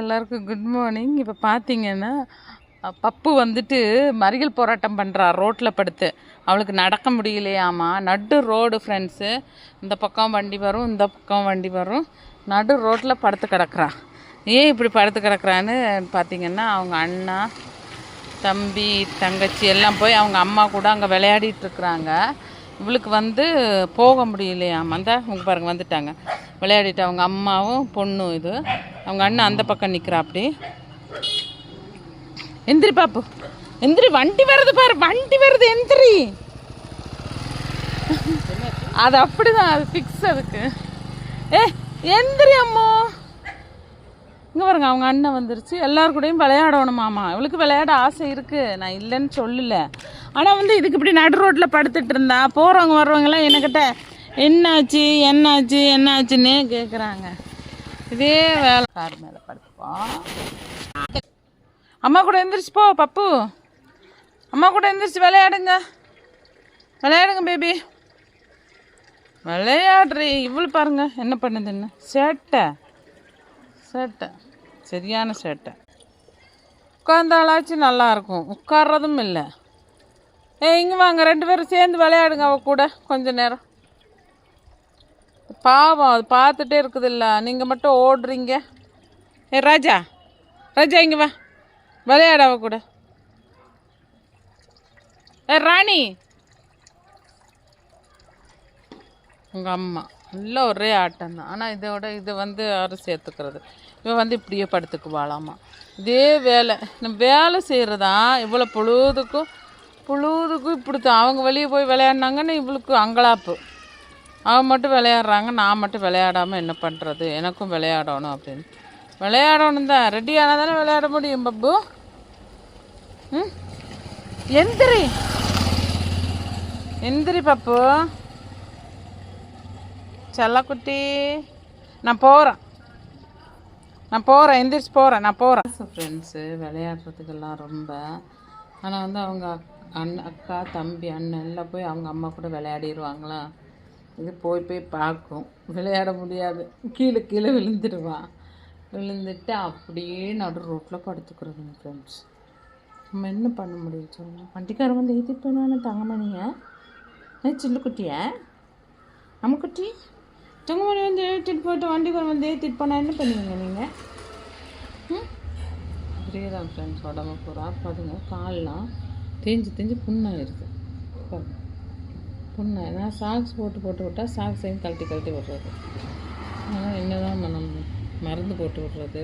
எல்லாருக்கும் good morning. இப்போ பார்த்தீங்கன்னா பப்பு வந்துட்டு மறியல் போராட்டம் பண்ணுறா ரோட்டில் படுத்து. அவளுக்கு நடக்க முடியலையாமா. நடு ரோடு ஃப்ரெண்ட்ஸு. இந்த பக்கம் வண்டி வரும், இந்த பக்கம் வண்டி வரும். நடு ரோட்டில் படுத்து கிடக்குறா. ஏன் இப்படி படுத்து கிடக்குறான்னு பார்த்தீங்கன்னா, அவங்க அண்ணா தம்பி தங்கச்சி எல்லாம் போய் அவங்க அம்மா கூட அங்கே விளையாடிட்டுருக்குறாங்க. இவளுக்கு வந்து போக முடியலையாமா. அந்த உங்க பாருங்க வந்துட்டாங்க விளையாடிட்டு. அவங்க அம்மாவும் பொண்ணும் இது. அவங்க அண்ணன் அந்த பக்கம் நிற்கிறா. அப்படி எந்திரி பாப்பு, எந்திரி, வண்டி வருது பாரு, வண்டி வருது, எந்திரி. அது அப்படிதான், அது ஃபிக்ஸ் அதுக்கு. எந்திரி அம்மோ. இங்கே பாருங்க அவங்க அண்ணன் வந்துருச்சு. எல்லாரு கூடயும் விளையாடணுமாமா. இவளுக்கு விளையாட ஆசை இருக்குது, நான் இல்லைன்னு சொல்லலை. ஆனால் வந்து இதுக்கு இப்படி நடு ரோட்டில் படுத்துட்டு இருந்தா போகிறவங்க வர்றவங்களாம் என்னக்கிட்ட என்னாச்சு என்னாச்சு என்னாச்சுன்னே கேட்குறாங்க. இதே வேலை. கார் மேலே படுத்துப்போம். அம்மா கூட எந்திரிச்சு போ பப்பு, அம்மா கூட எந்திரிச்சு விளையாடுங்க, விளையாடுங்க பேபி, விளையாடுறி. இவ்வளோ பாருங்க என்ன பண்ணுதுன்னு. சேட்டை சேட்டை, சரியான சேட்டை. உட்காந்தாலாச்சும் நல்லாயிருக்கும், உட்கார்றதும் இல்லை. இங்கே வாங்க, ரெண்டு பேரும் சேர்ந்து விளையாடுங்க அவ கூட கொஞ்ச நேரம். பாவம், அது பார்த்துட்டே இருக்குது இல்லை, நீங்கள் மட்டும் ஓடுறீங்க. ராஜா, ராஜா இங்கே வா, விளையாட அவ கூட. ராணி, உங்கள் அம்மா எல்லாம் ஒரே ஆட்டம் தான். ஆனால் இதோட இது வந்து யாரும் சேர்த்துக்கிறது. இவன் வந்து இப்படியே படுத்துக்குவாளாமா. இதே வேலை, நம்ம வேலை செய்கிறதா இவ்வளோ பொழுதுக்கும் இப்படித்தான். அவங்க வெளியே போய் விளையாடினாங்கன்னு இவளுக்கு அங்கலாப்பு. அவன் மட்டும் விளையாடுறாங்க, நான் மட்டும் விளையாடாமல் என்ன பண்ணுறது, எனக்கும் விளையாடணும் அப்படின்னு. விளையாடணும் தான், ரெடி ஆனால் தானே விளையாட முடியும் பப்பு. எந்திரி எந்திரி பப்பு, செல்லக்குட்டி. நான் போகிறேன் எந்திரிச்சு போகிறேன், நான் போகிறேன். ஃப்ரெண்ட்ஸு விளையாடுறதுக்கெல்லாம் ரொம்ப. ஆனால் வந்து அவங்க அக்கா தம்பி அண்ணன் எல்லாம் போய் அவங்க அம்மா கூட விளையாடிடுவாங்களா. இது போய் பார்க்கும், விளையாட முடியாது. கீழே விழுந்துடுவான். விழுந்துட்டு அப்படியே நடு ரோட்டில் படுத்துக்கிறதுங்க ஃப்ரெண்ட்ஸ். நம்ம என்ன பண்ண முடியும் சொல்லுங்கள். வண்டிக்காரன் வந்து ஏற்றிட்டு போனான்னு தங்கமணியை, சில்லுக்குட்டியை, அம்முக்குட்டி தங்கமணி வந்து ஏற்றிட்டு போய்ட்டு வண்டிக்காரன் வந்து ஏற்றிட்டு போனால் என்ன பண்ணுவீங்க நீங்கள்? இப்படியே தான் ஃப்ரெண்ட்ஸ். உடம்பு பூரா பாருங்க, கால்லாம் தேஞ்சு புண்ணாயிருது. நான் சாக்ஸ் போட்டு விட்டால் சாக்ஸையும் கழட்டி விடுறது. ஆனால் என்ன தான் மருந்து போட்டு விடுறது.